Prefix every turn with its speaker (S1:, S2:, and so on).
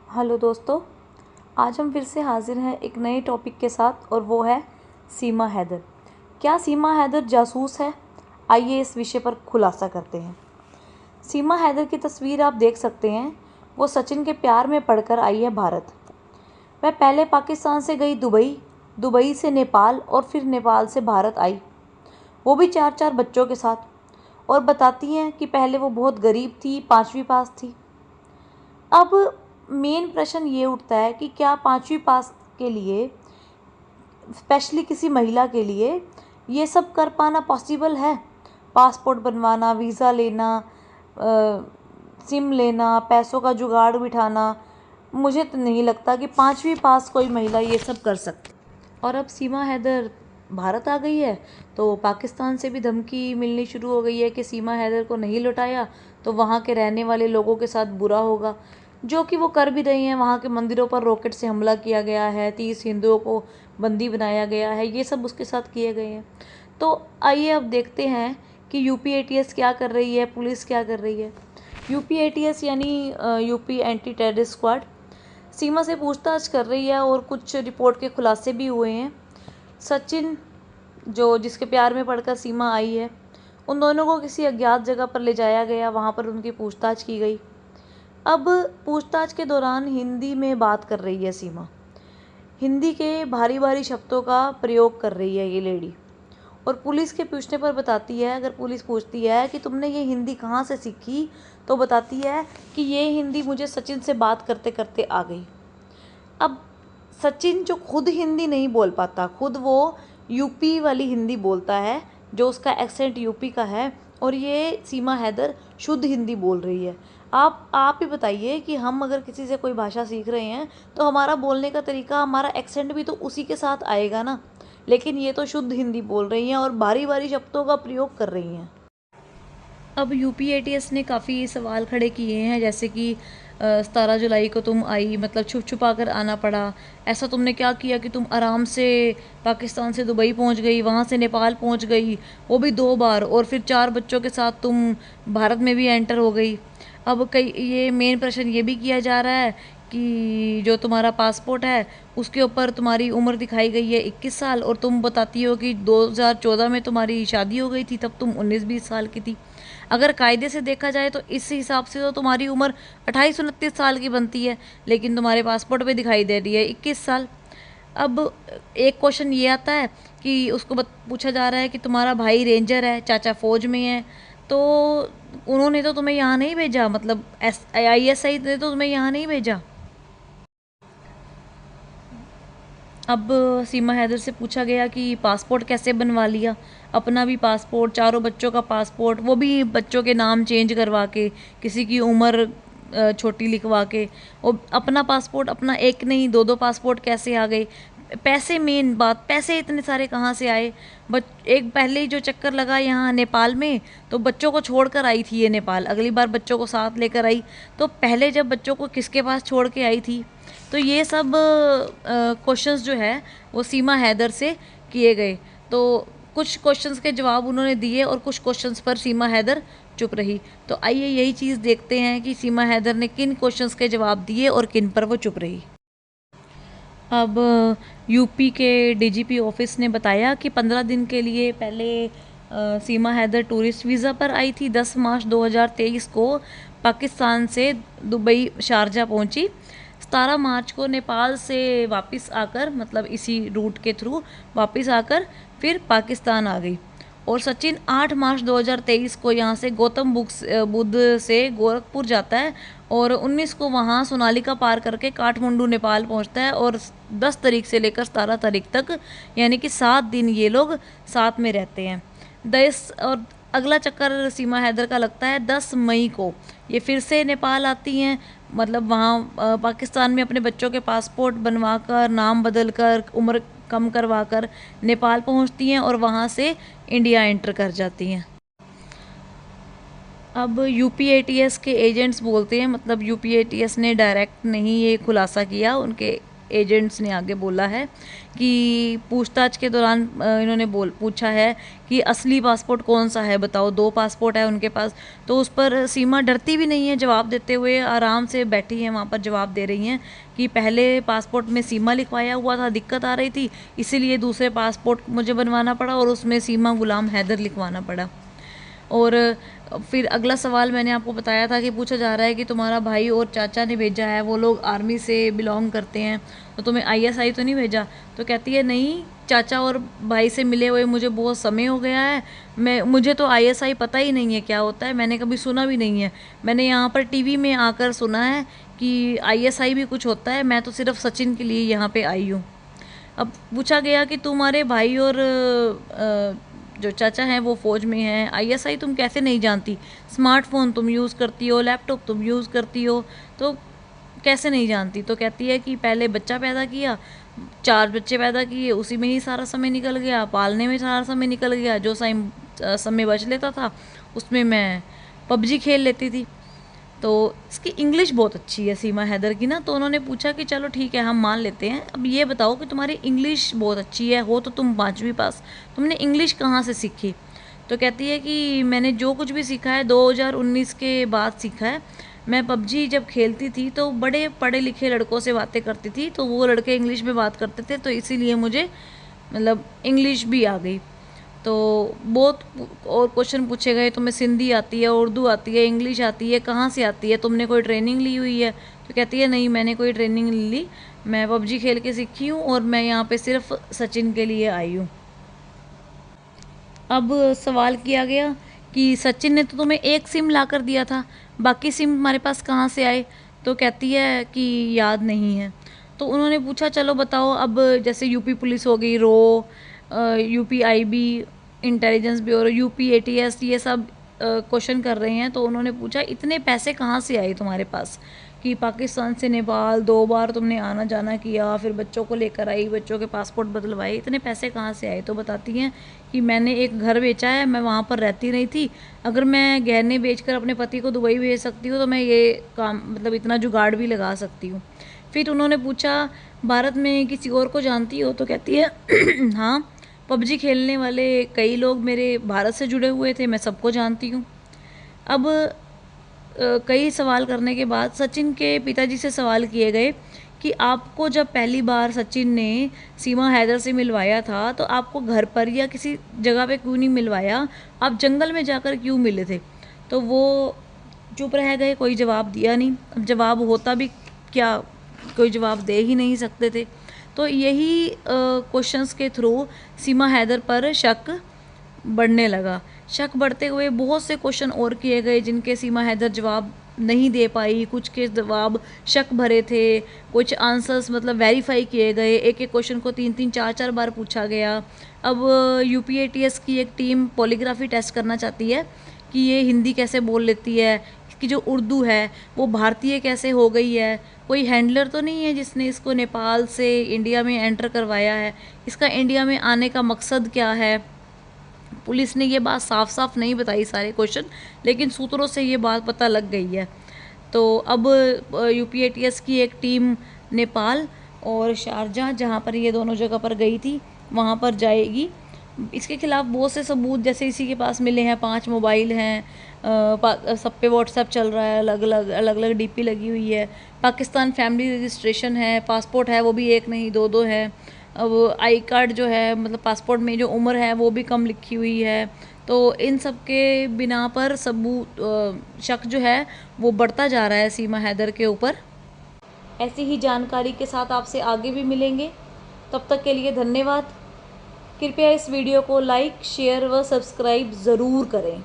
S1: Hello दोस्तों, आज हम फिर से हाजिर हैं एक नए टॉपिक के साथ और वो है सीमा हैदर। क्या सीमा हैदर जासूस है? आइए इस विषय पर खुलासा करते हैं। सीमा हैदर की तस्वीर आप देख सकते हैं। वो सचिन के प्यार में पड़कर आई है भारत। वह पहले पाकिस्तान से गई दुबई, दुबई से नेपाल और फिर नेपाल से भारत आई, वो भी 4-4 बच्चों के साथ। और बताती हैं कि पहले वो बहुत गरीब थी, 5वीं पास थी। अब मेन प्रश्न ये उठता है कि क्या 5वीं पास के लिए, स्पेशली किसी महिला के लिए, ये सब कर पाना पॉसिबल है? पासपोर्ट बनवाना, वीज़ा लेना, सिम लेना, पैसों का जुगाड़ बिठाना। मुझे तो नहीं लगता कि 5वीं पास कोई महिला ये सब कर सकती। और अब सीमा हैदर भारत आ गई है तो पाकिस्तान से भी धमकी मिलनी शुरू हो गई है कि सीमा हैदर को नहीं लौटाया तो वहाँ के रहने वाले लोगों के साथ बुरा होगा, जो कि वो कर भी रही हैं। वहाँ के मंदिरों पर रॉकेट से हमला किया गया है, 30 हिंदुओं को बंदी बनाया गया है, ये सब उसके साथ किए गए हैं। तो आइए अब देखते हैं कि यूपी क्या कर रही है, पुलिस क्या कर रही है। यूपी यानी यूपी एंटी टेररिस्ट स्क्वाड सीमा से पूछताछ कर रही है और कुछ रिपोर्ट के खुलासे भी हुए हैं। सचिन, जो जिसके प्यार में पड़कर सीमा आई है, उन दोनों को किसी अज्ञात जगह पर ले जाया गया, वहाँ पर उनकी पूछताछ की गई। अब पूछताछ के दौरान हिंदी में बात कर रही है सीमा। हिंदी के भारी भारी शब्दों का प्रयोग कर रही है ये लेडी। और पुलिस के पूछने पर बताती है, अगर पुलिस पूछती है कि तुमने ये हिंदी कहाँ से सीखी, तो बताती है कि ये हिंदी मुझे सचिन से बात करते करते आ गई। अब सचिन जो खुद हिंदी नहीं बोल पाता, खुद वो यूपी वाली हिंदी बोलता है, जो उसका एक्सेंट यूपी का है, और ये सीमा हैदर शुद्ध हिंदी बोल रही है। आप ही बताइए कि हम अगर किसी से कोई भाषा सीख रहे हैं तो हमारा बोलने का तरीका, हमारा एक्सेंट भी तो उसी के साथ आएगा ना। लेकिन ये तो शुद्ध हिंदी बोल रही हैं और भारी भारी शब्दों का प्रयोग कर रही हैं। अब यूपी ने काफ़ी सवाल खड़े किए हैं, जैसे कि 17 जुलाई को तुम आई, मतलब छुप छुपा कर आना पड़ा। ऐसा तुमने क्या किया कि तुम आराम से पाकिस्तान से दुबई पहुंच गई, वहां से नेपाल पहुंच गई, वो भी 2 बार, और फिर 4 बच्चों के साथ तुम भारत में भी एंटर हो गई। अब कई ये मेन प्रश्न ये भी किया जा रहा है कि जो तुम्हारा पासपोर्ट है उसके ऊपर तुम्हारी उम्र दिखाई गई है 21 साल, और तुम बताती हो कि 2014 में तुम्हारी शादी हो गई थी, तब तुम 19-20 साल की थी। अगर कायदे से देखा जाए तो इस हिसाब से तो तुम्हारी उम्र 28-29 साल की बनती है, लेकिन तुम्हारे पासपोर्ट पे दिखाई दे रही है 21 साल। अब एक क्वेश्चन ये आता है कि उसको पूछा जा रहा है कि तुम्हारा भाई रेंजर है, चाचा फौज में है, तो उन्होंने तो तुम्हें यहाँ नहीं भेजा, मतलब ISI ने तो तुम्हें यहाँ नहीं भेजा। अब सीमा हैदर से पूछा गया कि पासपोर्ट कैसे बनवा लिया, अपना भी पासपोर्ट, चारों बच्चों का पासपोर्ट, वो भी बच्चों के नाम चेंज करवा के, किसी की उम्र छोटी लिखवा के, और अपना पासपोर्ट, अपना एक नहीं 2-2 पासपोर्ट कैसे आ गए। पैसे, मेन बात, पैसे इतने सारे कहाँ से आए। एक पहले ही जो चक्कर लगा यहाँ नेपाल में, तो बच्चों को छोड़कर आई थी ये नेपाल, अगली बार बच्चों को साथ लेकर आई, तो पहले जब बच्चों को किसके पास छोड़ के आई थी। तो ये सब क्वेश्चंस जो है वो सीमा हैदर से किए गए। तो कुछ क्वेश्चंस के जवाब उन्होंने दिए और कुछ क्वेश्चंस पर सीमा हैदर चुप रही। तो आइए यही चीज़ देखते हैं कि सीमा हैदर ने किन क्वेश्चंस के जवाब दिए और किन पर वो चुप रही। अब यूपी के डीजीपी ऑफिस ने बताया कि 15 दिन के लिए पहले सीमा हैदर टूरिस्ट वीज़ा पर आई थी। 10 मार्च 2023 को पाकिस्तान से दुबई शारजा पहुंची। 17 मार्च को नेपाल से वापस आकर, मतलब इसी रूट के थ्रू वापस आकर फिर पाकिस्तान आ गई। और सचिन 8 मार्च 2023 को यहाँ से गौतम बुद्ध से गोरखपुर जाता है और 19 को वहाँ सोनालिका पार करके काठमांडू नेपाल पहुँचता है, और 10 तारीख से लेकर 17 तारीख तक, यानी कि 7 दिन ये लोग साथ में रहते हैं। 10 और अगला चक्कर सीमा हैदर का लगता है 10 मई को। ये फिर से नेपाल आती हैं, मतलब वहाँ पाकिस्तान में अपने बच्चों के पासपोर्ट बनवा कर, नाम बदल कर, उम्र कम करवा कर नेपाल पहुँचती हैं और वहाँ से इंडिया एंटर कर जाती हैं। अब यूपी के एजेंट्स बोलते हैं, मतलब यूपी ने डायरेक्ट नहीं ये खुलासा किया, उनके एजेंट्स ने आगे बोला है कि पूछताछ के दौरान इन्होंने पूछा है कि असली पासपोर्ट कौन सा है, बताओ। 2 पासपोर्ट है उनके पास। तो उस पर सीमा डरती भी नहीं है जवाब देते हुए, आराम से बैठी हैं वहाँ पर, जवाब दे रही हैं कि पहले पासपोर्ट में सीमा लिखवाया हुआ था, दिक्कत आ रही थी, इसीलिए दूसरे पासपोर्ट मुझे बनवाना पड़ा और उसमें सीमा गुलाम हैदर लिखवाना पड़ा। और फिर अगला सवाल मैंने आपको बताया था कि पूछा जा रहा है कि तुम्हारा भाई और चाचा ने भेजा है, वो लोग आर्मी से बिलोंग करते हैं, तो तुम्हें आईएसआई तो नहीं भेजा? तो कहती है नहीं, चाचा और भाई से मिले हुए मुझे बहुत समय हो गया है, मुझे तो आईएसआई पता ही नहीं है क्या होता है, मैंने कभी सुना भी नहीं है। मैंने यहाँ पर टीवी में आकर सुना है कि आईएसआई भी कुछ होता है, मैं तो सिर्फ सचिन के लिए यहाँ पे आई हूँ। अब पूछा गया कि तुम्हारे भाई और जो चाचा हैं वो फ़ौज में हैं, आईएसआई तुम कैसे नहीं जानती? स्मार्टफ़ोन तुम यूज़ करती हो, लैपटॉप तुम यूज़ करती हो, तो कैसे नहीं जानती? तो कहती है कि पहले बच्चा पैदा किया, 4 बच्चे पैदा किए, उसी में ही सारा समय निकल गया, पालने में सारा समय निकल गया, जो समय बच लेता था उसमें मैं पबजी खेल लेती थी। तो इसकी इंग्लिश बहुत अच्छी है सीमा हैदर की ना, तो उन्होंने पूछा कि चलो ठीक है हम मान लेते हैं, अब ये बताओ कि तुम्हारी इंग्लिश बहुत अच्छी है, हो तो तुम 5वीं पास, तुमने इंग्लिश कहाँ से सीखी? तो कहती है कि मैंने जो कुछ भी सीखा है 2019 के बाद सीखा है। मैं पबजी जब खेलती थी तो बड़े पढ़े लिखे लड़कों से बातें करती थी, तो वो लड़के इंग्लिश में बात करते थे, तो इसीलिए मुझे मतलब इंग्लिश भी आ गई। तो बहुत और क्वेश्चन पूछे गए, तुम्हें सिंधी आती है, उर्दू आती है, इंग्लिश आती है, कहाँ से आती है, तुमने कोई ट्रेनिंग ली हुई है? तो कहती है नहीं, मैंने कोई ट्रेनिंग नहीं ली, मैं पबजी खेल के सीखी हूँ और मैं यहाँ पे सिर्फ सचिन के लिए आई हूँ। अब सवाल किया गया कि सचिन ने तो तुम्हें एक सिम ला कर दिया था, बाकी सिम तुम्हारे पास कहाँ से आए? तो कहती है कि याद नहीं है। तो उन्होंने पूछा चलो बताओ, अब जैसे यूपी पुलिस हो गई, रो, UP IB, intelligence bureau, UP ATS, ये सब क्वेश्चन कर रहे हैं। तो उन्होंने पूछा इतने पैसे कहाँ से आए तुम्हारे पास, कि पाकिस्तान से नेपाल 2 बार तुमने आना जाना किया, फिर बच्चों को लेकर आई, बच्चों के पासपोर्ट बदलवाए, इतने पैसे कहाँ से आए? तो बताती हैं कि मैंने एक घर बेचा है, मैं वहाँ पर रहती नहीं थी, अगर मैं गहने बेचकर अपने पति को दुबई भेज सकती हूँ तो मैं ये काम मतलब इतना जुगाड़ भी लगा सकती हूँ। फिर उन्होंने पूछा भारत में किसी और को जानती हो? तो कहती है हाँ, पबजी खेलने वाले कई लोग मेरे भारत से जुड़े हुए थे, मैं सबको जानती हूँ। अब कई सवाल करने के बाद सचिन के पिताजी से सवाल किए गए कि आपको जब पहली बार सचिन ने सीमा हैदर से मिलवाया था तो आपको घर पर या किसी जगह पे क्यों नहीं मिलवाया, आप जंगल में जाकर क्यों मिले थे? तो वो चुप रह गए, कोई जवाब दिया नहीं। अब जवाब होता भी क्या, कोई जवाब दे ही नहीं सकते थे। तो यही क्वेश्चंस के थ्रू सीमा हैदर पर शक बढ़ने लगा। शक बढ़ते हुए बहुत से क्वेश्चन और किए गए जिनके सीमा हैदर जवाब नहीं दे पाई, कुछ के जवाब शक भरे थे, कुछ आंसर्स मतलब वेरीफाई किए गए, एक एक क्वेश्चन को 3-3 4-4 बार पूछा गया। अब यूपीएटीएस की एक टीम पॉलीग्राफी टेस्ट करना चाहती है कि ये हिंदी कैसे बोल लेती है, इसकी जो उर्दू है वो भारतीय कैसे हो गई है, कोई हैंडलर तो नहीं है जिसने इसको नेपाल से इंडिया में एंटर करवाया है, इसका इंडिया में आने का मकसद क्या है। पुलिस ने ये बात साफ साफ नहीं बताई सारे क्वेश्चन, लेकिन सूत्रों से ये बात पता लग गई है। तो अब यूपीएटीएस की एक टीम नेपाल और शारजाह, जहाँ पर ये दोनों जगह पर गई थी, वहाँ पर जाएगी। इसके खिलाफ बहुत से सबूत जैसे इसी के पास मिले हैं, 5 मोबाइल हैं, सब पे व्हाट्सएप चल रहा है, अलग अलग डीपी लगी हुई है, पाकिस्तान फैमिली रजिस्ट्रेशन है, पासपोर्ट है वो भी एक नहीं 2 है। अब आई कार्ड जो है मतलब पासपोर्ट में जो उम्र है वो भी कम लिखी हुई है। तो इन सब के बिना पर सबूत शक जो है वो बढ़ता जा रहा है सीमा हैदर के ऊपर। ऐसी ही जानकारी के साथ आपसे आगे भी मिलेंगे, तब तक के लिए धन्यवाद। कृपया इस वीडियो को लाइक, शेयर व सब्सक्राइब ज़रूर करें।